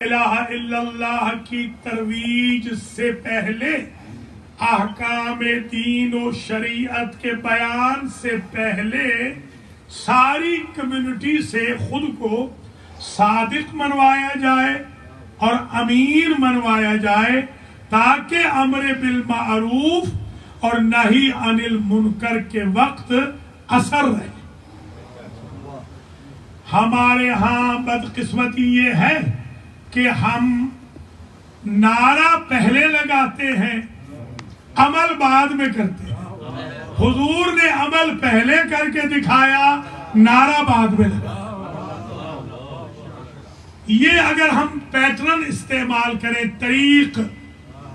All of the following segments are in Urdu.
الہ الا اللہ کی ترویج سے پہلے، احکام دین و شریعت کے بیان سے پہلے ساری کمیونٹی سے خود کو صادق منوایا جائے اور امین منوایا جائے، تاکہ امر بالمعروف اور نہی عن المنکر کے وقت اثر رہے۔ ہمارے ہاں بدقسمتی یہ ہے کہ ہم نعرہ پہلے لگاتے ہیں، عمل بعد میں کرتے ہیں۔ حضور نے عمل پہلے کر کے دکھایا، نعرہ بعد میں لگایا۔ یہ اگر ہم پیٹرن استعمال کریں، طریق،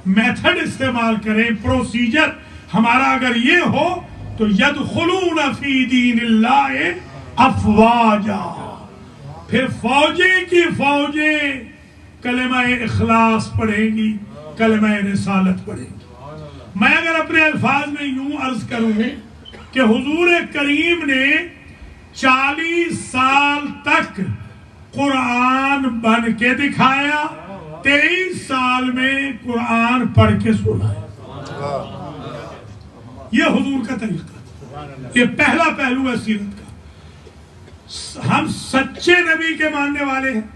میتھڈ استعمال کریں، پروسیجر ہمارا اگر یہ ہو تو یدخلون فی دین اللہ افواجا، پھر فوجیں کی فوجیں کلمہ اخلاص پڑھیں گی، کلمہ رسالت پڑھیں گی۔ میں اگر اپنے الفاظ میں یوں عرض کروں کہ حضور کریم نے 40 سال تک قرآن بن کے دکھایا، 23 سال میں قرآن پڑھ کے سنایا۔ یہ حضور کا طریقہ، یہ پہلا پہلو ہے سیرت کا۔ ہم سچے نبی کے ماننے والے ہیں،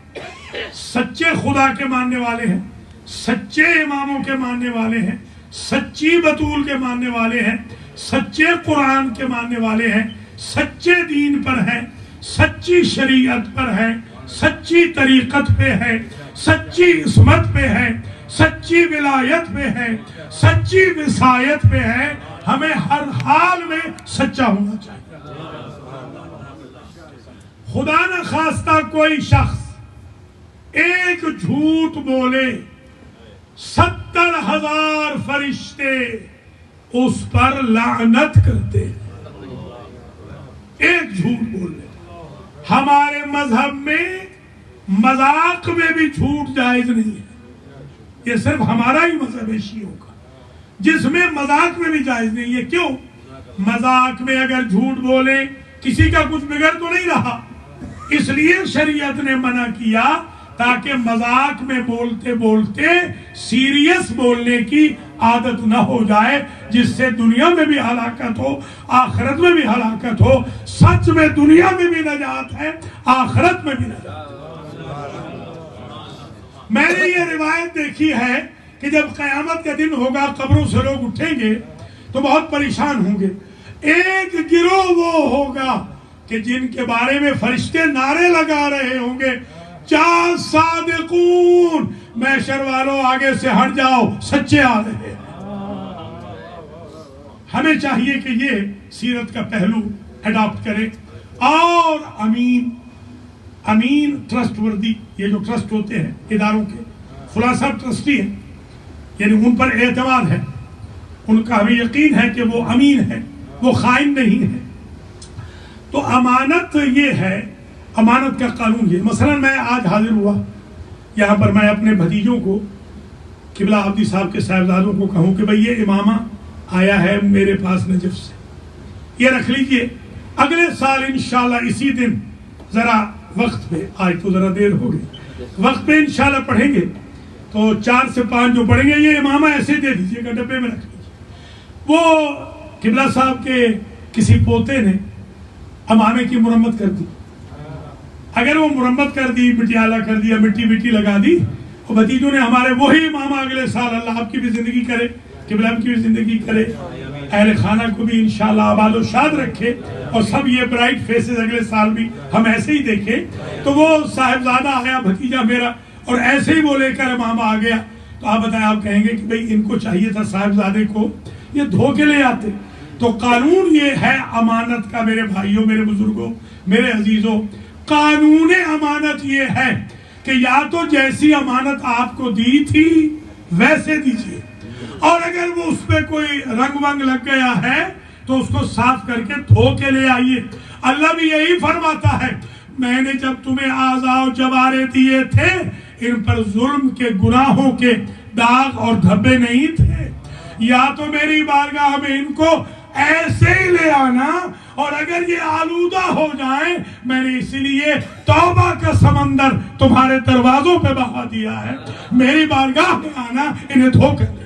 سچے خدا کے ماننے والے ہیں، سچے اماموں کے ماننے والے ہیں، سچی بطول کے ماننے والے ہیں، سچے قرآن کے ماننے والے ہیں، سچے دین پر ہیں، سچی شریعت پر ہیں، سچی طریقت پہ ہے، سچی عصمت پہ ہے، سچی ولایت پہ ہے، سچی وصایت پہ ہے۔ ہمیں ہر حال میں سچا ہونا چاہیے۔ خدا نہ خواستہ کوئی شخص ایک جھوٹ بولے، 70,000 فرشتے اس پر لعنت کرتے ہیں۔ ایک جھوٹ بولے۔ ہمارے مذہب میں مذاق میں بھی جھوٹ جائز نہیں ہے۔ یہ صرف ہمارا ہی مذہب ہے شیعوں کا، جس میں مذاق میں بھی جائز نہیں ہے۔ کیوں؟ مذاق میں اگر جھوٹ بولے کسی کا کچھ بگڑ تو نہیں رہا، اس لیے شریعت نے منع کیا تاکہ مذاق میں بولتے بولتے سیریس بولنے کی عادت نہ ہو جائے، جس سے دنیا میں بھی ہلاکت ہو، آخرت میں بھی ہلاکت ہو۔ سچ میں دنیا میں بھی نجات ہے، آخرت میں بھی نجات ہے۔ میں نے یہ روایت دیکھی ہے کہ جب قیامت کا دن ہوگا، قبروں سے لوگ اٹھیں گے تو بہت پریشان ہوں گے۔ ایک گروہ وہ ہوگا کہ جن کے بارے میں فرشتے نعرے لگا رہے ہوں گے، جا صادقون، محشر والوں آگے سے ہٹ جاؤ، سچے آ رہے ہیں۔ ہمیں چاہیے کہ یہ سیرت کا پہلو اڈاپٹ کریں۔ اور امین ٹرسٹ وردی، یہ جو ٹرسٹ ہوتے ہیں اداروں کے، فلاں صاحب ٹرسٹی ہیں، یعنی ان پر اعتماد ہے، ان کا ہمیں یقین ہے کہ وہ امین ہے، وہ خائن نہیں ہے۔ تو امانت یہ ہے، امانت کا قانون یہ۔ مثلا میں آج حاضر ہوا یہاں پر، میں اپنے بھتیجوں کو، قبلہ عابدی صاحب کے صاحبزادوں کو کہوں کہ بھئی یہ امامہ آیا ہے میرے پاس نجف سے، یہ رکھ لیجئے، اگلے سال انشاءاللہ اسی دن، ذرا وقت پہ، آج تو ذرا دیر ہو گئی، وقت پہ انشاءاللہ پڑھیں گے تو 4 سے 5 جو پڑھیں گے یہ امامہ ایسے دے دیجئے گا، ڈبے میں رکھ لیجئے۔ وہ قبلہ صاحب کے کسی پوتے نے امامے کی مرمت کر دی، اگر وہ مرمت کر دی، مٹیالہ کر دیا، مٹی لگا دی، اور بھتیجوں نے ہمارے وہی امامہ اگلے سال، اللہ آپ کی بھی زندگی کرے، قبلہ کی بھی زندگی کرے، اہل خانہ کو بھی انشاءاللہ آباد و شاد رکھے، اور سب یہ برائٹ فیسز اگلے سال بھی ہم ایسے ہی دیکھیں۔ تو وہ صاحبزادہ آیا بھتیجا میرا، اور ایسے ہی وہ لے کر امامہ آ گیا، تو آپ بتائیں، آپ کہیں گے کہ بھئی ان کو چاہیے تھا صاحبزادے کو یہ دھو کے لے آتے۔ تو قانون یہ ہے امانت کا، میرے بھائیوں، میرے بزرگوں، میرے عزیزوں، قانون امانت یہ ہے کہ یا تو جیسی امانت آپ کو دی تھی ویسے دیجئے، اور اگر وہ اس پہ کوئی رنگ ونگ لگ گیا ہے تو اس کو صاف کر کے دھو کے لے آئیے۔ اللہ بھی یہی فرماتا ہے، میں نے جب تمہیں اعضاء و جوارے دیے تھے، ان پر ظلم کے گناہوں کے داغ اور دھبے نہیں تھے، یا تو میری بارگاہ میں ان کو ایسے ہی لے آنا، اور اگر یہ آلودہ ہو جائیں میں نے اسی لیے توبہ کا سمندر تمہارے دروازوں پہ بہا دیا ہے، میری بارگاہ میں آنا انہیں دھو کر لے۔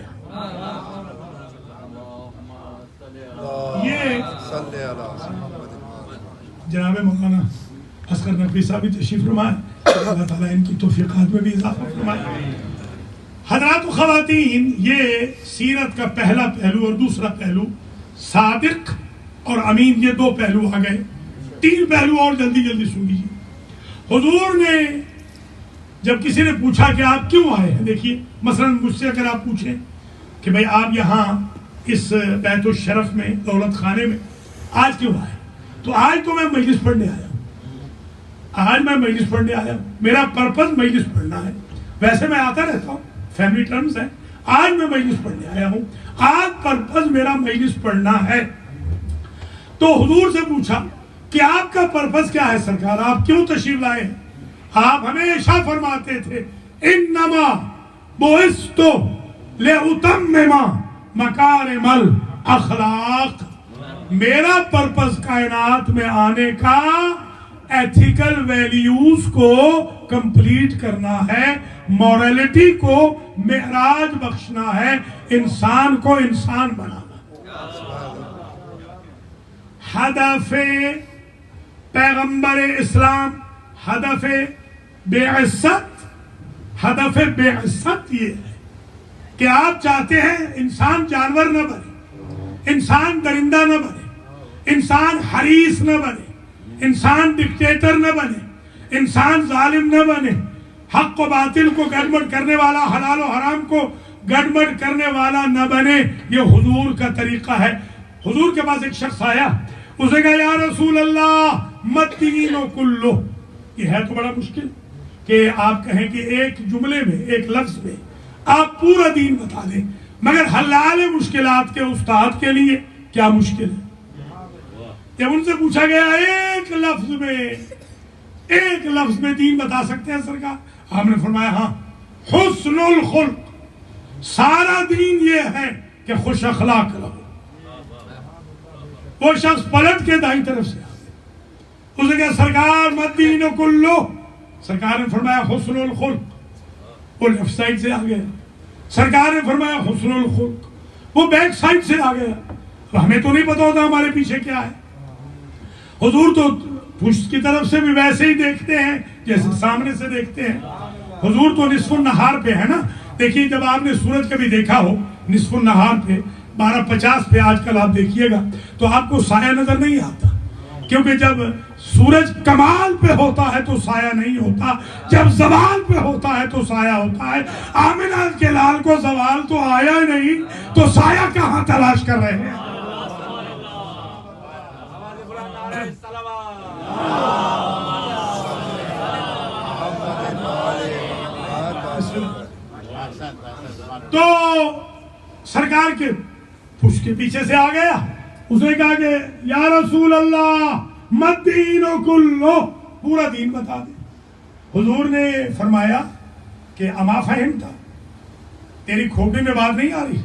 یہ جناب مولانا اصغر نقوی صاحب تشریف فرمائے، اللہ تعالیٰ ان کی توفیقات میں بھی اضافہ فرمائے۔ حضرات و خواتین، یہ سیرت کا پہلا پہلو اور دوسرا پہلو صادق اور امین، یہ دو پہلو آ گئے۔ تین پہلو اور جلدی جلدی سن لیجیے۔ حضور نے جب کسی نے پوچھا کہ آپ کیوں آئے ہیں، دیکھیے مثلا مجھ سے اگر آپ پوچھیں کہ بھئی آپ یہاں اس بیت الشرف میں، دولت خانے میں آج کیوں آئے، تو آج تو میں مجلس پڑھنے آیا ہوں، آج میں مجلس پڑھنے آیا ہوں، میرا پرپس مجلس پڑھنا ہے۔ ویسے میں آتا رہتا ہوں، فیملی ٹرمز ہے، آج میں مجلس پڑھنے آیا ہوں، آج پرپس میرا مجلس پڑھنا ہے۔ تو حضور سے پوچھا کہ آپ کا پرپس کیا ہے سرکار، آپ کیوں تشریف لائے ہیں؟ آپ ہمیشہ فرماتے تھے انما بعثت لأتمم مکارم الاخلاق، میرا پرپس کائنات میں آنے کا ایتھیکل ویلیوز کو کمپلیٹ کرنا ہے، موریلٹی کو معراج بخشنا ہے، انسان کو انسان بنانا۔ ہدف پیغمبر اسلام، ہدف بعثت یہ ہے کہ آپ چاہتے ہیں انسان جانور نہ بنے، انسان درندہ نہ بنے، انسان حریص نہ بنے، انسان ڈکٹیٹر نہ بنے، انسان ظالم نہ بنے، حق و باطل کو گڑبڑ کرنے والا، حلال و حرام کو گڑبڑ کرنے والا نہ بنے۔ یہ حضور کا طریقہ ہے۔ حضور کے پاس ایک شخص آیا، اسے کہا یا رسول اللہ مدین کلو، یہ ہے تو بڑا مشکل کہ آپ کہیں کہ ایک جملے میں، ایک لفظ میں آپ پورا دین بتا دیں، مگر حلال مشکلات کے استاد کے لیے کیا مشکل ہے؟ جب ان سے پوچھا گیا ایک لفظ میں دین بتا سکتے ہیں سرکار؟ آپ نے فرمایا ہاں، حسن الخلق، سارا دین یہ ہے کہ خوش اخلاق رہو۔ وہ شخص پلٹ کے دائیں طرف سے آگے، اسے کہا سرکار مدین کلو، سرکار نے فرمایا حسن الخلق، وہ لیفٹ سائڈ سے آ گیا۔ سرکار نے فرمایا حسن الخلق، وہ بیک سائڈ سے آ گیا۔ ہمیں تو نہیں پتا ہوتا ہمارے پیچھے کیا ہے۔ حضور تو پشت کی طرف سے بھی ویسے ہی دیکھتے ہیں جیسے سامنے سے دیکھتے ہیں۔ حضور تو نصف النہار پہ ہے نا، دیکھیے جب آپ نے سورج کبھی دیکھا ہو نصف النہار پہ 12:50 پہ آج کل آپ دیکھیے گا تو آپ کو سایہ نظر نہیں آتا، کیونکہ جب سورج کمال پہ ہوتا ہے تو سایہ نہیں ہوتا، جب زوال پہ ہوتا ہے تو سایہ ہوتا ہے۔ آمنہ کے لال کو زوال تو آیا نہیں تو سایہ کہاں تلاش کر رہے ہیں؟ تو سرکار کے پشت کے پیچھے سے آ گیا، اس نے کہا کہ یا رسول اللہ مدین کلو، پورا دین بتا دے۔ حضور نے فرمایا کہ اما فہمتا، تیری کھوپڑی میں بات نہیں آ رہی،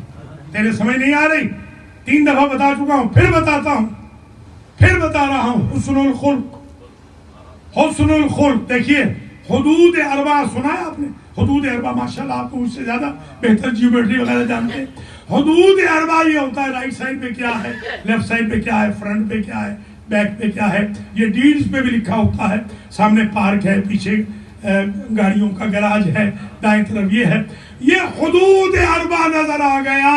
تیرے سمجھ نہیں آ رہی، 3 دفعہ بتا چکا ہوں، پھر بتاتا ہوں، پھر بتا رہا ہوں۔ حسن الخلق، حسن الخلق، دیکھیے حدود اربع سنا ہے آپ نے؟ حدود اربع، ماشاءاللہ آپ کو اس سے زیادہ بہتر جیومیٹری وغیرہ جانتے ہیں۔ حدود اربع یہ ہوتا ہے رائٹ سائڈ پہ کیا ہے، لیفٹ سائڈ پہ کیا ہے، فرنٹ پہ کیا ہے، بیک پہ کیا ہے۔ یہ ڈیڈز پہ بھی لکھا ہوتا ہے، سامنے پارک ہے، پیچھے گاڑیوں کا گراج ہے، دائیں طرف یہ ہے۔ یہ حدود اربع نظر آ گیا۔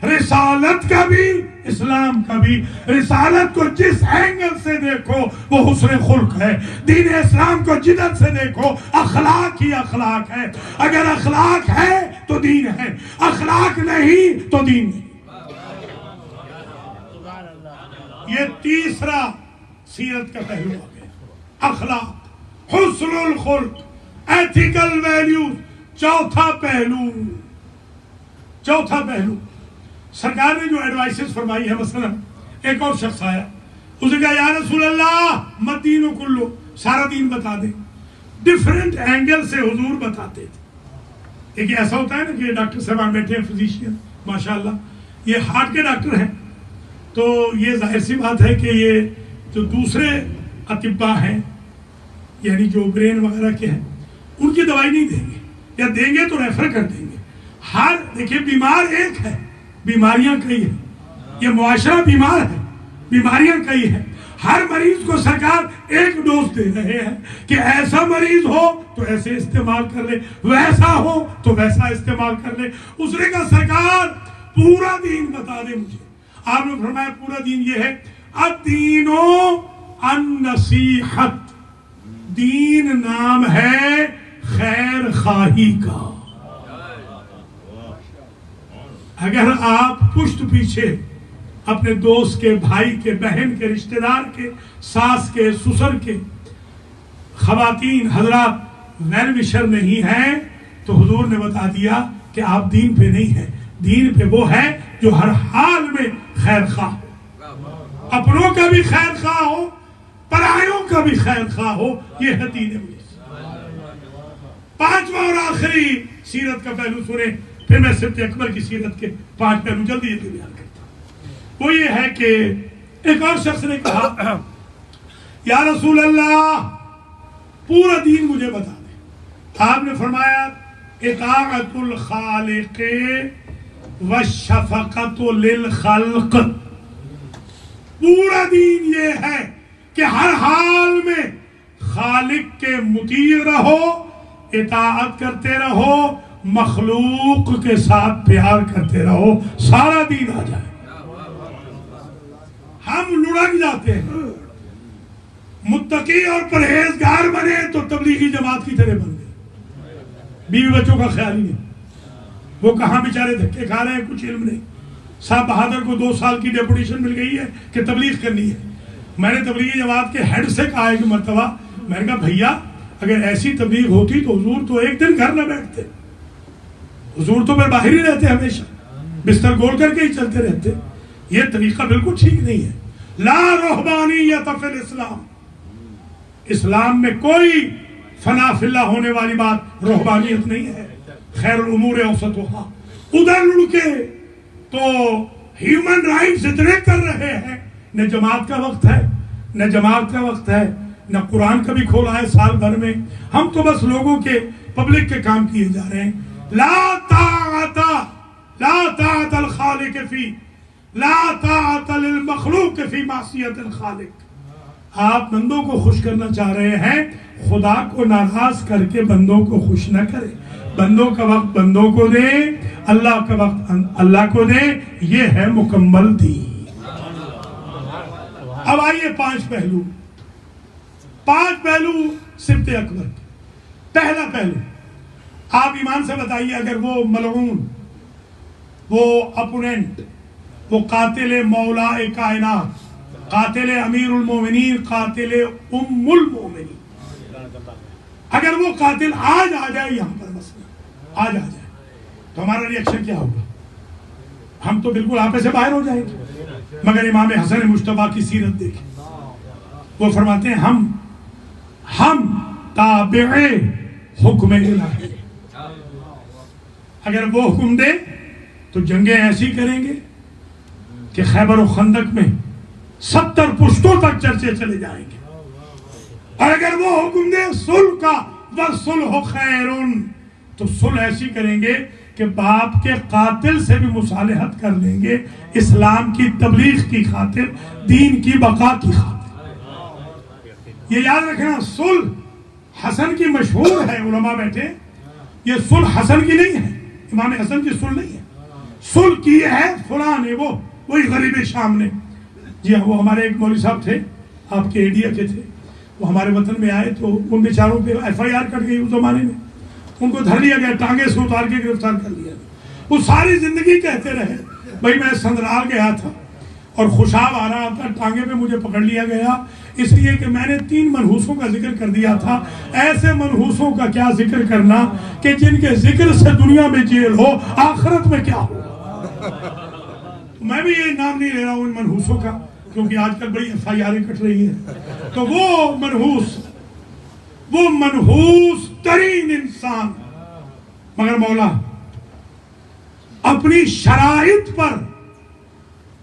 رسالت کا بھی، اسلام کا بھی، رسالت کو جس اینگل سے دیکھو وہ حسن خلق ہے، دین اسلام کو جدت سے دیکھو اخلاق ہی اخلاق ہے۔ اگر اخلاق ہے تو دین ہے، اخلاق نہیں تو دین نہیں۔ یہ تیسرا سیرت کا پہلو آ گیا، اخلاق، حسن الخلق، ایتھیکل ویلیوز۔ چوتھا پہلو سرکار نے جو ایڈوائسز فرمائی ہے، مثلا ایک اور شخص آیا، اسے کہا یا رسول اللہ مدین کلو، سارا دین بتا دے۔ ڈیفرنٹ اینگل سے حضور بتاتے تھے۔ ایک ایسا ہوتا ہے نا کہ ڈاکٹر صاحب بیٹھے ہیں، فزیشین ماشاءاللہ، یہ ہارٹ کے ڈاکٹر ہیں، تو یہ ظاہر سی بات ہے کہ یہ جو دوسرے اطباء ہیں یعنی جو برین وغیرہ کے ہیں ان کی دوائی نہیں دیں گے، یا دیں گے تو ریفر کر دیں گے. ہر دیکھیں بیمار ایک ہے، بیماریاں کئی ہیں، یہ معاشرہ بیمار ہے، بیماریاں کئی ہیں. ہر مریض کو سرکار ایک ڈوز دے رہے ہیں کہ ایسا مریض ہو تو ایسے استعمال کر لے، ویسا ہو تو ویسا استعمال کر لے. اس نے کہا سرکار پورا دین بتا دے مجھے. آپ نے فرمایا پورا دین یہ ہے، الدین النصیحت، دین نام ہے خیر خواہی کا. اگر آپ پشت پیچھے اپنے دوست کے، بھائی کے، بہن کے، رشتہ دار کے، ساس کے، سسر کے، خواتین حضرات ویل وشر نہیں ہیں تو حضور نے بتا دیا کہ آپ دین پہ نہیں ہیں. دین پہ وہ ہے جو ہر حال میں خیر خواہ ہو، اپنوں کا بھی خیر خواہ ہو، پرایوں کا بھی خیر خواہ ہو. یہ ہے دین انیس. پانچواں اور آخری سیرت کا پہلو سنیں، پھر میں سبت اکبر کی سیرت کے 5 پہلو جلدی جلدی بیان کرتا ہوں. وہ یہ ہے کہ ایک اور شخص نے کہا یا رسول اللہ پورا دین مجھے بتا دیں. آپ نے فرمایا اطاعت الخالق والشفقت للخلق. پورا دین یہ ہے کہ ہر حال میں خالق کے مطیع رہو، اطاعت کرتے رہو، مخلوق کے ساتھ پیار کرتے رہو، سارا دین آ جائے. ہم لڑک جاتے ہیں، متقی اور پرہیزگار بنے تو تبلیغی جماعت کی طرح بن گئے، بیوی بچوں کا خیال ہی نہیں. وہ کہاں بیچارے دھکے کھا رہے ہیں، کچھ علم نہیں. صاحب بہادر کو 2 سال کی ڈیپوٹیشن مل گئی ہے کہ تبلیغ کرنی ہے. میں نے تبلیغی جماعت کے ہیڈ سے کہا ایک مرتبہ، میں نے کہا بھیا اگر ایسی تبلیغ ہوتی تو حضور تو ایک دن گھر نہ بیٹھتے، حضور تو پھر باہر ہی رہتے، ہمیشہ بستر گول کر کے ہی چلتے رہتے. یہ طریقہ بالکل ٹھیک نہیں ہے. لا رہبانیت فی الاسلام، اسلام میں کوئی فنا فی اللہ ہونے والی بات رہبانیت نہیں ہے. خیر الامور اوسطھا. ادھر لڑکے تو ہیومن رائٹس اتنے کر رہے ہیں، نہ جماعت کا وقت ہے، نہ جماعت کا وقت ہے، نہ قرآن کا بھی کھولا ہے سال بھر میں. ہم تو بس لوگوں کے پبلک کے کام کیے جا رہے ہیں. لا طاعت الخالق فی، لا طاعت للمخلوق فی معصیت الخالق. آپ بندوں کو خوش کرنا چاہ رہے ہیں، خدا کو ناراض کر کے بندوں کو خوش نہ کریں. بندوں کا وقت بندوں کو دیں، اللہ کا وقت اللہ کو دیں. یہ ہے مکمل دین. اب آئیے 5 پہلو، 5 پہلو سبت اکبر. پہلا پہلو، آپ ایمان سے بتائیے اگر وہ ملعون، وہ اپوننٹ، وہ قاتل مولا کائنات، قاتل امیر المومنین، قاتل ام المومنین، اگر وہ قاتل آج آ جائے یہاں پر مسئلہ آج آ جائے تو ہمارا ریئیکشن کیا ہوگا؟ ہم تو بالکل آپے سے باہر ہو جائیں گے. مگر امام حسن مجتبیٰ کی سیرت دیکھیں، وہ فرماتے ہیں ہم تابع حکم الہی. اگر وہ حکم دے تو جنگیں ایسی کریں گے کہ خیبر و خندق میں 70 پشتوں تک چرچے چلے جائیں گے. اور اگر وہ حکم دے صلح کا، وَالصُّلْحُ خَيْرٌ، تو صلح ایسی کریں گے کہ باپ کے قاتل سے بھی مصالحت کر لیں گے، اسلام کی تبلیغ کی خاطر، دین کی بقا کی خاطر. یہ یاد رکھنا، صلح حسن کی مشہور ہے، علماء بیٹھے، یہ صلح حسن کی نہیں ہے، امام حسن کی صلح نہیں ہے. صلح کی ہے فلاں نے، وہی غریب شام نے. جی ہاں، وہ ہمارے ایک مولوی صاحب تھے، آپ کے ایڈیا کے تھے، وہ ہمارے وطن میں آئے تو ان بیچاروں پہ FIR کٹ گئی. اس زمانے میں ان کو دھر لیا گیا، ٹانگے سے اتار کے گرفتار کر لیا. وہ ساری زندگی کہتے رہے بھائی میں سندرال گیا تھا اور خوشاب آ رہا تھا، ٹانگے پہ مجھے پکڑ لیا گیا اس لیے کہ میں نے 3 منحوسوں کا ذکر کر دیا تھا. ایسے منحوسوں کا کیا ذکر کرنا کہ جن کے ذکر سے دنیا میں جیل ہو، آخرت میں کیا ہو. میں بھی یہ نام نہیں لے رہا ہوں ان منحوسوں کا، کیونکہ آج کل بڑی FIR کٹ رہی ہے. تو وہ منحوس ترین انسان، مگر مولا اپنی شرائط پر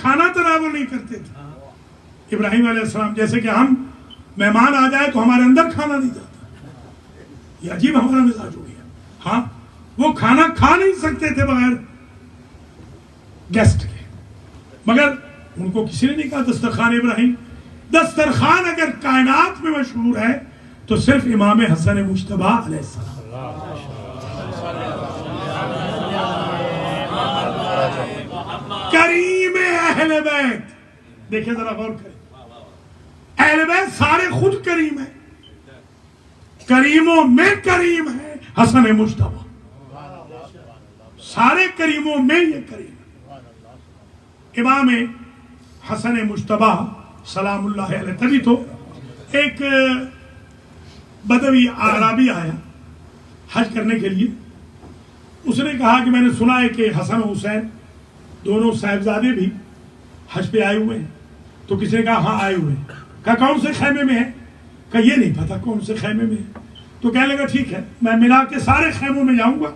کھانا تناول نہیں کرتے تھے. ابراہیم علیہ السلام جیسے کہ ہم مہمان آ جائے تو ہمارے اندر کھانا نہیں جاتا. یہ عجیب ہمارا مزاج ہو گیا. ہاں وہ کھانا کھا نہیں سکتے تھے بغیر گیسٹ کے، مگر ان کو کسی نے نہیں کہا دسترخوان ابراہیم. دسترخوان اگر کائنات میں مشہور ہے تو صرف امام حسن مجتبیٰ علیہ السلام. کریم اہل بیت، دیکھیں ذرا غور کریں، اہل بیت سارے خود کریم ہیں، کریموں میں کریم ہے حسن مجتبیٰ، سارے کریموں میں یہ کریم ہے. امام حسن مجتبیٰ سلام اللہ علیہ. تبھی تو ایک بدوی اعرابی آیا حج کرنے کے لیے. اس نے کہا کہ میں نے سنا ہے کہ حسن و حسین دونوں صاحبزادے بھی حج پہ آئے ہوئے ہیں. تو کسی نے کہا ہاں آئے ہوئے ہیں. کہا کون سے خیمے میں ہے؟ کہا یہ نہیں پتا کون سے خیمے میں ہے. تو کہنے لگا ٹھیک ہے میں ملا کے سارے خیموں میں جاؤں گا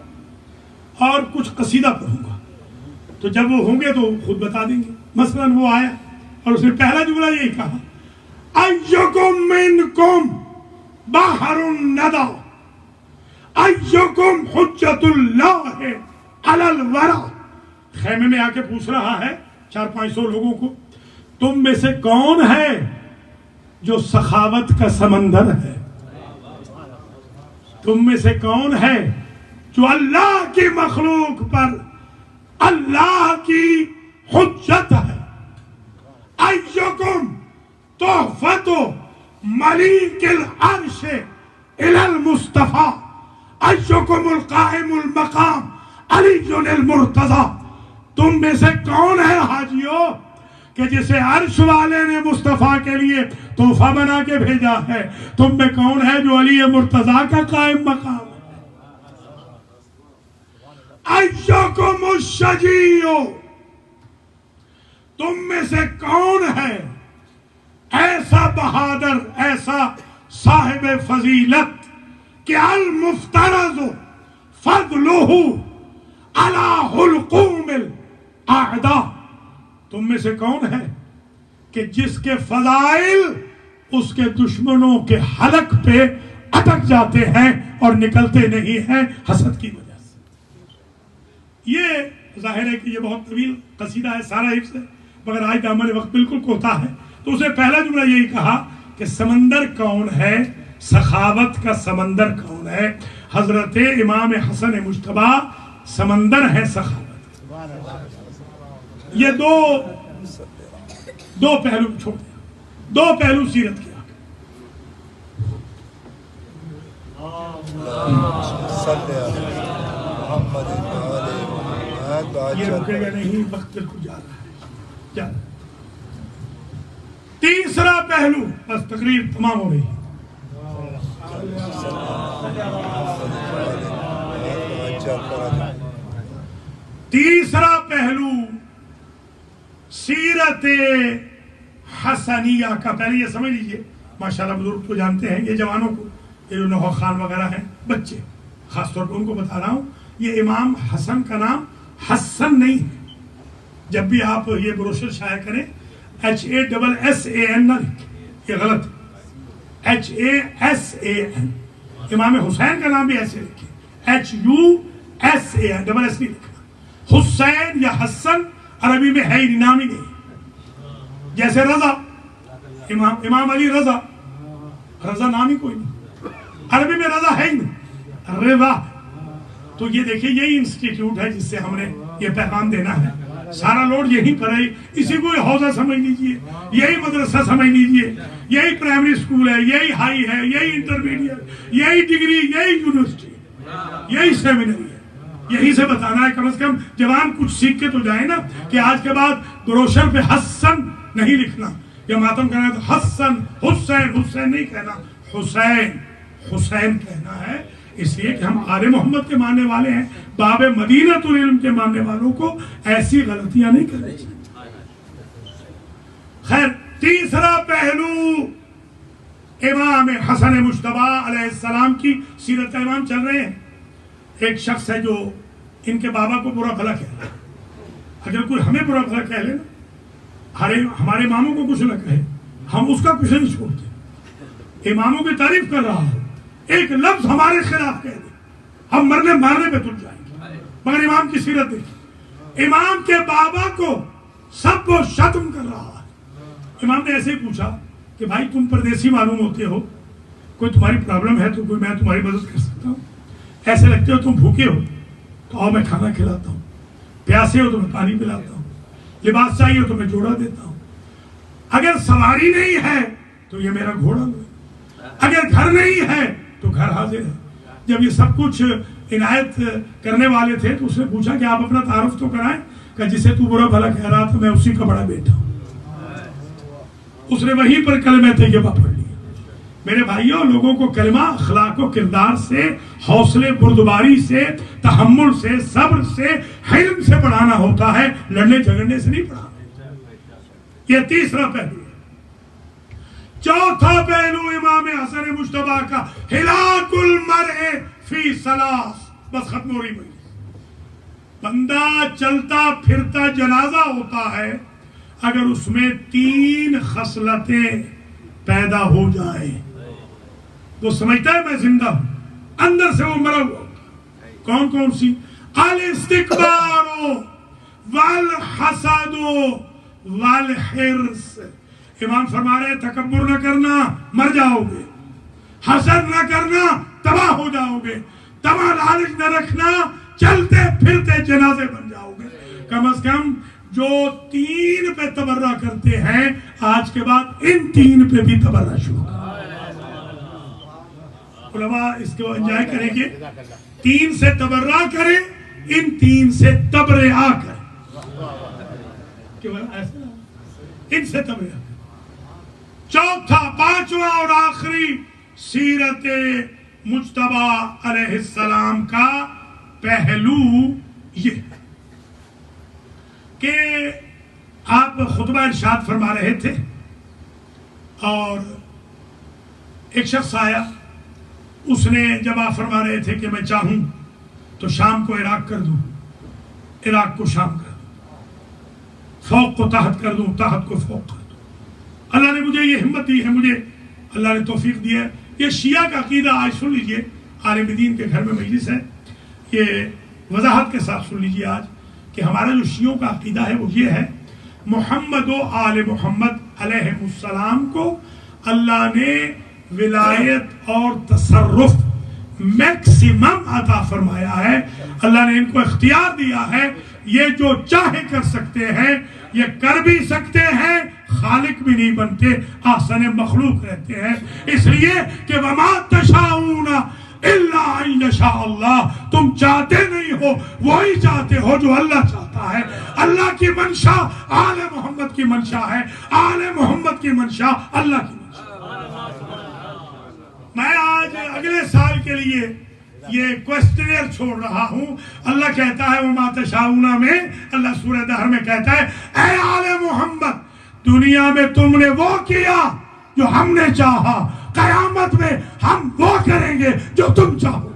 اور کچھ قصیدہ پڑھوں گا، تو جب وہ ہوں گے تو خود بتا دیں گے. مثلا وہ آیا اور اس نے پہلا جملہ یہی کہا ایکم منکم بحر الندى ایکم حجت اللہ علی الورى. خیمے میں آ کے پوچھ رہا ہے 400-500 لوگوں کو، تم میں سے کون ہے جو سخاوت کا سمندر ہے؟ تم میں سے کون ہے جو اللہ کی مخلوق پر اللہ کی حجت ہے؟ ایکم تحفت ملیک العرش الی المصطفیٰ ایکم القائم المقام علی المرتضی. تم میں سے کون ہے حاجیو کہ جسے عرش والے نے مصطفیٰ کے لیے تحفہ بنا کے بھیجا ہے؟ تم میں کون ہے جو علی مرتضی کا قائم مقام ہے؟ ایکم الشجیع، تم میں سے کون ہے ایسا بہادر، ایسا صاحب فضیلت کہ المفترض فضلہ علی حلقوم الاعداء. تم میں سے کون ہے کہ جس کے فضائل اس کے دشمنوں کے حلق پہ اٹک جاتے ہیں اور نکلتے نہیں ہیں حسد کی وجہ سے. یہ ظاہر ہے کہ یہ بہت طویل قصیدہ ہے، سارا حفظ ہے، مگر آج کا ہمارے وقت بالکل کوتا ہے. تو اسے پہلا جملہ یہی کہا کہ سمندر کون ہے، سخاوت کا سمندر کون ہے؟ حضرت امام حسن مجتبیٰ سمندر ہے سخاوت. یہ دو پہلو چھوڑ دیا، دو پہلو سیرت کے. یہ رکے گا نہیں، وقت بالکل جا رہا ہے. تیسرا پہلو، بس تقریر تمام ہو رہی ہے. تیسرا پہلو سیرت حسنیہ کا. پہلے یہ سمجھ لیجئے، ماشاءاللہ بزرگ تو جانتے ہیں، یہ جوانوں کو، یہ جو نوح خان وغیرہ ہیں بچے، خاص طور پر ان کو بتا رہا ہوں، یہ امام حسن کا نام حسن نہیں ہے. جب بھی آپ یہ بروشر شائع کریں HASSAN نہ لکھیں، یہ غلط ہے. HASAN. امام حسین کا نام بھی ایسے لکھیں، HUSAN، ڈبل ایس نہیں لکھنا. حسین یا حسن عربی میں ہے ہی نام ہی نہیں. جیسے رضا، امام علی رضا، رضا نام ہی کوئی نہیں، عربی میں رضا ہے ہی نہیں، رضا. تو یہ دیکھیں یہی انسٹیٹیوٹ ہے جس سے ہم نے یہ پیغام دینا ہے. سارا لوڈ یہی پر ہے، اسی کو حوزہ سمجھ لیجئے، یہی مدرسہ سمجھ لیجئے، یہی پرائمری اسکول ہے، یہی ہائی ہے، یہی انٹرمیڈیٹ، یہی ڈگری، یہی یونیورسٹی، یہی سیمینری ہے. یہی سے بتانا ہے، کم از کم جوان کچھ سیکھ کے تو جائے نا، کہ آج کے بعد بروشر پہ حسن نہیں لکھنا، یا ماتم کہنا ہے تو حسن، حسین، حسین نہیں کہنا، حسین، حسین کہنا ہے. اس لیے کہ ہم آل محمد کے ماننے والے ہیں، باب مدینۃ العلم کے ماننے والوں کو ایسی غلطیاں نہیں کرنی چاہیے. خیر، تیسرا پہلو امام حسن مجتبیٰ علیہ السلام کی سیرت کا امام چل رہے ہیں. ایک شخص ہے جو ان کے بابا کو برا بھلا کہتا ہے. اگر کوئی ہمیں برا بھلا کہہ لے نا، ہمارے اماموں کو کچھ نہ کہے، ہم اس کا کچھ نہیں چھوڑتے. اماموں کی تعریف کر رہا ہوں، ایک لفظ ہمارے خلاف کہہ دے ہم مرنے مارنے پہ تل جائیں گے. مگر امام کی سیرت دیکھیں، امام کے بابا کو سب کو شتم کر رہا ہے. امام نے ایسے ہی پوچھا کہ بھائی تم پردیسی معلوم ہوتے ہو، کوئی تمہاری پرابلم ہے تو کوئی میں تمہاری مدد کر سکتا ہوں؟ ایسے لگتے ہو تم بھوکے ہو تو آؤ میں کھانا کھلاتا ہوں، پیاسے ہو تو میں پانی پلاتا ہوں، لباس چاہیے ہو تو میں جوڑا دیتا ہوں، اگر سواری نہیں ہے تو یہ میرا گھوڑا لو، اگر گھر نہیں ہے تو گھر حاضر ہے. جب یہ سب کچھ عنایت کرنے والے تھے تو اس نے پوچھا کہ آپ اپنا تعارف تو کرائیں. کہ جسے تو برا بھلا کہہ رہا تھا میں اسی کا بڑا بیٹا ہوں. اس نے وہیں پر کلمہ طیبہ پڑھ لیا. میرے بھائیوں، لوگوں کو کلمہ اخلاق و کردار سے، حوصلے بردباری سے، تحمل سے، صبر سے، حلم سے پڑھانا ہوتا ہے، لڑنے جھگڑنے سے نہیں پڑھانا. یہ تیسرا پہلو ہے. چوتھا پہلو امام حسن مجتبیٰ کا ہلاک المرء فی ثلاث. بس ختم ہو رہی بھائی. بندہ چلتا پھرتا جنازہ ہوتا ہے اگر اس میں 3 خصلتیں پیدا ہو جائیں. وہ سمجھتا ہے میں زندہ ہوں، اندر سے وہ مرا ہوا. کون کون سی؟ الاستکبار والحسد والحرص. امام فرما رہے ہیں تکبر نہ کرنا مر جاؤ گے، حسد نہ کرنا تباہ ہو جاؤ گے، تمام لالچ نہ رکھنا چلتے پھرتے جنازے بن جاؤ گے. کم از کم جو 3 پہ تبرہ کرتے ہیں آج کے بعد ان 3 پہ بھی تبرہ شروع کریں. علماء اس کو انجوائے کریں گے. 3 سے تبرہ کریں، ان 3 سے تبرہ کریں. ان سے تبرہ کریں. چوتھا، پانچواں اور آخری سیرت مجتبیٰ علیہ السلام کا پہلو یہ ہے کہ آپ خطبہ ارشاد فرما رہے تھے اور ایک شخص آیا. اس نے جب آپ فرما رہے تھے کہ میں چاہوں تو شام کو عراق کر دوں، عراق کو شام کر دوں، فوق کو تحت کر دوں، تحت کو فوق کر دوں. اللہ نے مجھے یہ ہمت دی ہے، مجھے اللہ نے توفیق دی ہے. یہ شیعہ کا عقیدہ آج سن لیجئے، عالم دین کے گھر میں مجلس ہے، یہ وضاحت کے ساتھ سن لیجئے آج کہ ہمارا جو شیعوں کا عقیدہ ہے وہ یہ ہے: محمد و آل محمد علیہ السلام کو اللہ نے ولایت اور تصرف میکسیمم عطا فرمایا ہے. اللہ نے ان کو اختیار دیا ہے، یہ جو چاہے کر سکتے ہیں، یہ کر بھی سکتے ہیں، خالق بھی نہیں بنتے، احسن مخلوق رہتے ہیں. اس لیے کہ وما تشاءون الا ان یشاء اللہ، تم چاہتے نہیں ہو، وہی چاہتے ہو جو اللہ چاہتا ہے. اللہ کی منشا آل محمد کی منشا ہے، آل محمد کی منشا اللہ کی منشا. میں آج اگلے سال کے لیے یہ کوسٹنر چھوڑ رہا ہوں. اللہ کہتا ہے وما تشاؤون میں، اللہ سورہ دہر میں کہتا ہے اے آل محمد، دنیا میں تم نے وہ کیا جو ہم نے چاہا، قیامت میں ہم وہ کریں گے جو تم چاہو.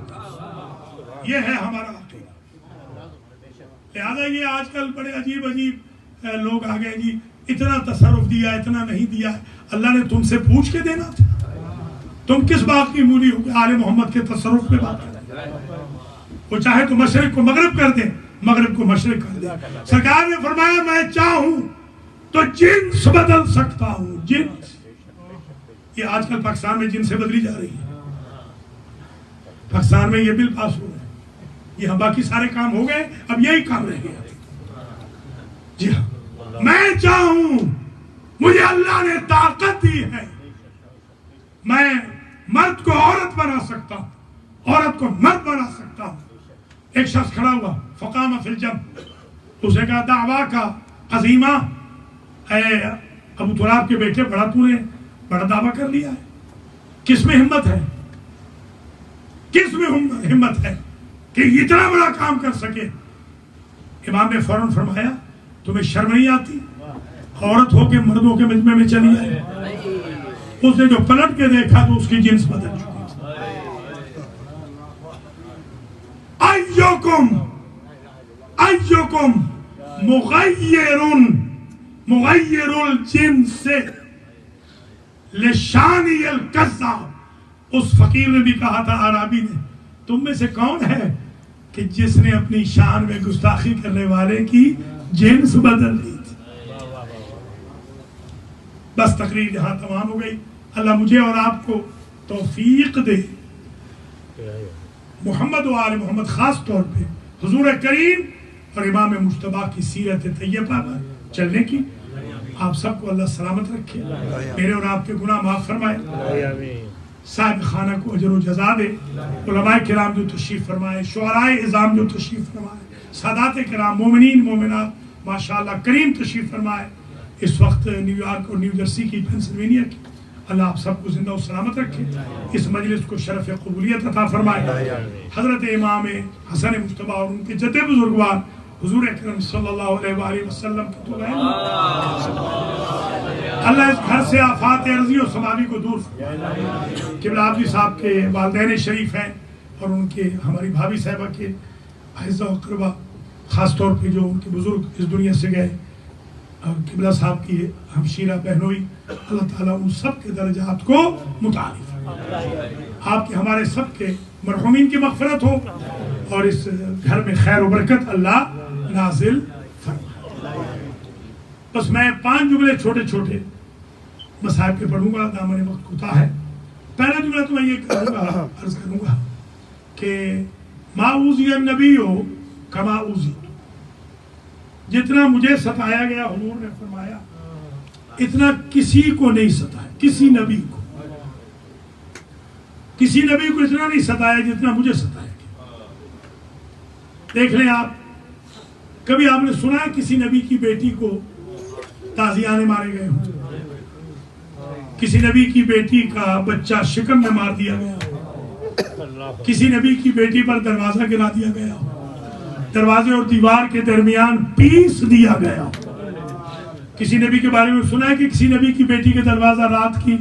یہ ہے ہمارا عقیدہ. لہذا یہ آج کل بڑے عجیب عجیب لوگ آ گئے، جی اتنا تصرف دیا، اتنا نہیں دیا. اللہ نے تم سے پوچھ کے دینا تھا. تم کس بات کی مولی ہو کہ آل محمد کے تصرف پہ بات کریں؟ وہ چاہے تو مشرق کو مغرب کر دیں، مغرب کو مشرق کر دیں. سرکار نے فرمایا میں چاہوں تو جنس بدل سکتا ہوں. جنس، یہ آج کل پاکستان میں جنسیں بدلی جا رہی ہیں. پاکستان میں یہ بل پاس ہو رہا ہے، یہ باقی سارے کام ہو گئے، اب یہی کام رہ گیا. جی ہاں، میں چاہوں، مجھے اللہ نے طاقت دی ہے، میں مرد کو عورت بنا سکتا ہوں، عورت کو مرد بنا سکتا ہوں. ایک شخص کھڑا ہوا فقام فی الجنب، اس نے کہا دعویٰ کا عظیمہ، اے ابو تراب کے بیٹے، بڑا تو نے بڑا دعویٰ کر لیا ہے. کس میں ہمت ہے، کس میں ہمت ہے کہ اتنا بڑا کام کر سکے؟ امام نے فوراً فرمایا تمہیں شرم نہیں آتی؟ عورت ہو کے مردوں کے مجمع میں چلی آئے. اس نے جو پلٹ کے دیکھا تو اس کی جنس بدل چکی. ایوکم مغیر الجنس لشانی الکذاب. اس فقیر نے بھی کہا تھا، عرابی نے، تم میں سے کون ہے کہ جس نے اپنی شان میں گستاخی کرنے والے کی جنس بدل دی تھی. بس تقریر یہاں تمام ہو گئی. اللہ مجھے اور آپ کو توفیق دے محمد و آل محمد خاص طور پہ حضور کریم اور امام مجتبیٰ کی سیرت طیبہ پر چلنے کی. آپ سب کو اللہ سلامت رکھے، میرے اور آپ کے گناہ معاف فرمائے، صاحب خانہ کو اجر و جزا دے، علماء کرام جو تشریف فرمائے، شعراء اعظام جو تشریف فرمائے، سادات کرام، مومنین مومنات ماشاءاللہ کریم تشریف فرمائے. اس وقت نیو یارک اور نیو جرسی کی، پینسلوینیا کی، اللہ آپ سب کو زندہ و سلامت رکھے، اس مجلس کو شرف قبولیت عطا فرمائے. حضرت امام حسن مجتبیٰ اور ان کے جد بزرگوار حضور اکرم صلی اللہ علیہ وآلہ وسلم کی تو اللہ اس گھر سے آفات ارضی و سماوی کو دور فرمائے. قبلہ عابدی صاحب کے والدین شریف ہیں اور ان کے ہماری بھابھی صاحبہ کے اعزاء و اقربا، خاص طور پہ جو ان کے بزرگ اس دنیا سے گئے، اور قبلہ صاحب کی ہمشیرہ بہنوئی، اللہ تعالیٰ ان سب کے درجات کو متعالی فرمائے. آپ کے ہمارے سب کے مرحومین کی مغفرت ہو اور اس گھر میں خیر و برکت اللہ نازل فرمائے. بس میں 5 جملے چھوٹے چھوٹے مصائب کے پڑھوں گا، دامن وقت کوتا ہے. پہلا جملہ تو میں یہ کروں گا، عرض کروں گا کہ ما اوذی النبی کما اوذیت. جتنا مجھے ستایا گیا، حضور نے فرمایا اتنا کسی کو نہیں ستایا، کسی نبی کو اتنا نہیں ستایا جتنا مجھے ستایا گیا. دیکھ لیں آپ، کبھی آپ نے سنا ہے کسی نبی کی بیٹی کو تازیانے مارے گئے ہوں؟ کسی نبی کی بیٹی کا بچہ شکم میں مار دیا گیا ہو؟ کسی نبی کی بیٹی پر دروازہ گرا دیا گیا ہو؟ دروازے اور دیوار کے درمیان پیس دیا گیا ہو؟ کسی نبی کے بارے میں سنا ہے کہ کسی نبی کی بیٹی کے دروازہ رات کی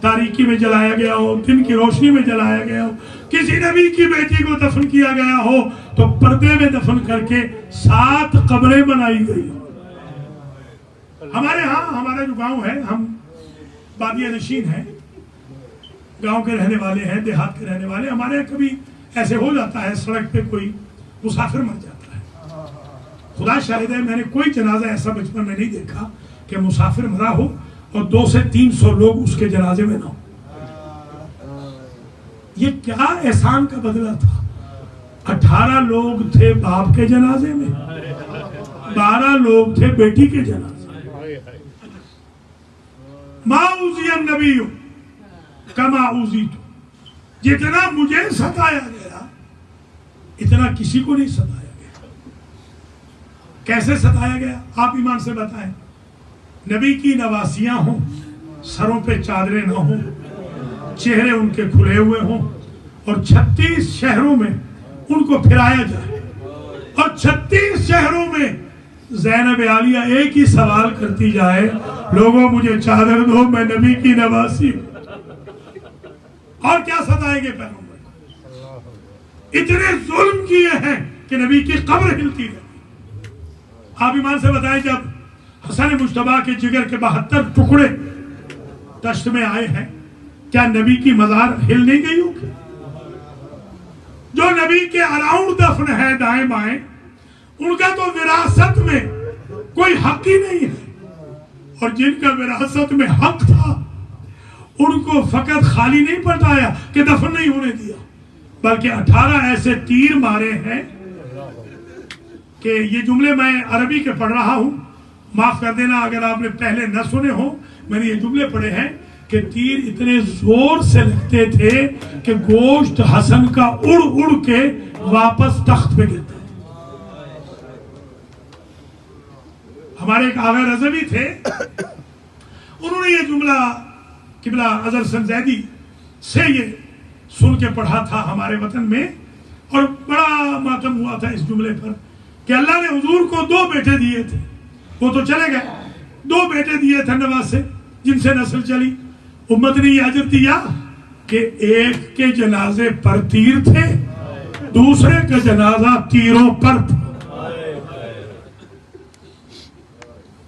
تاریکی میں جلایا گیا ہو، دن کی روشنی میں جلایا گیا ہو؟ کسی نبی کی بیٹی کو دفن کیا گیا ہو تو پردے میں دفن کر کے 7 قبریں بنائی گئی. ہمارے ہاں، ہمارا جو گاؤں ہے، ہم بادیہ نشین ہیں، گاؤں کے رہنے والے ہیں، دیہات کے رہنے والے. ہمارے کبھی ایسے ہو جاتا ہے سڑک پہ کوئی مسافر مر جاتا ہے. خدا شاہد ہے میں نے کوئی جنازہ ایسا بچپن میں نہیں دیکھا کہ مسافر مرا ہو اور 200 سے 300 لوگ اس کے جنازے میں نہ ہو. یہ کیا احسان کا بدلہ تھا. 18 لوگ تھے باپ کے جنازے میں، 12 لوگ تھے بیٹی کے جنازے. ما اوذی النبی کما اوذیت. جتنا مجھے ستایا گیا اتنا کسی کو نہیں ستایا گیا. کیسے ستایا گیا آپ ایمان سے بتائیں. نبی کی نواسیاں ہوں، سروں پہ چادریں نہ ہوں، چہرے ان کے کھلے ہوئے ہوں، اور 36 شہروں میں ان کو پھرایا جائے، اور 36 شہروں میں زینب عالیہ ایک ہی سوال کرتی جائے، لوگوں مجھے چادر دو، میں نبی کی نواسی ہوں. اور کیا ستائیں گے پیغمبر کو؟ اتنے ظلم کیے ہیں کہ نبی کی قبر ہلتی رہی. آپ ایمان سے بتائیں جب حسن مجتبیٰ کے جگر کے 72 ٹکڑے دشت میں آئے ہیں، کیا نبی کی مزار ہل نہیں گئی ہوگی؟ جو نبی کے اراؤنڈ دفن ہے دائیں بائیں، ان کا تو وراثت میں کوئی حق ہی نہیں ہے. اور جن کا وراثت میں حق تھا ان کو فقط خالی نہیں پلٹایا کہ دفن نہیں ہونے دیا، بلکہ 18 ایسے تیر مارے ہیں کہ یہ جملے میں عربی کے پڑھ رہا ہوں، معاف کر دینا اگر آپ نے پہلے نہ سنے ہوں. میں نے یہ جملے پڑھے ہیں کہ تیر اتنے زور سے لگتے تھے کہ گوشت حسن کا اڑ اڑ کے واپس تخت پہ گرتا. ہمارے ایک آغا رضوی تھے، انہوں نے یہ جملہ قبلہ اظہر سن زیدی سے یہ سن کے پڑھا تھا ہمارے وطن میں، اور بڑا ماتم ہوا تھا اس جملے پر کہ اللہ نے حضور کو 2 بیٹے دیے تھے، وہ تو چلے گئے. 2 بیٹے دیے تھے نواسے جن سے نسل چلی. امت نے یہ اجر دیا کہ ایک کے جنازے پر تیر تھے، دوسرے کا جنازہ تیروں پر تھا.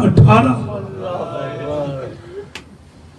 18।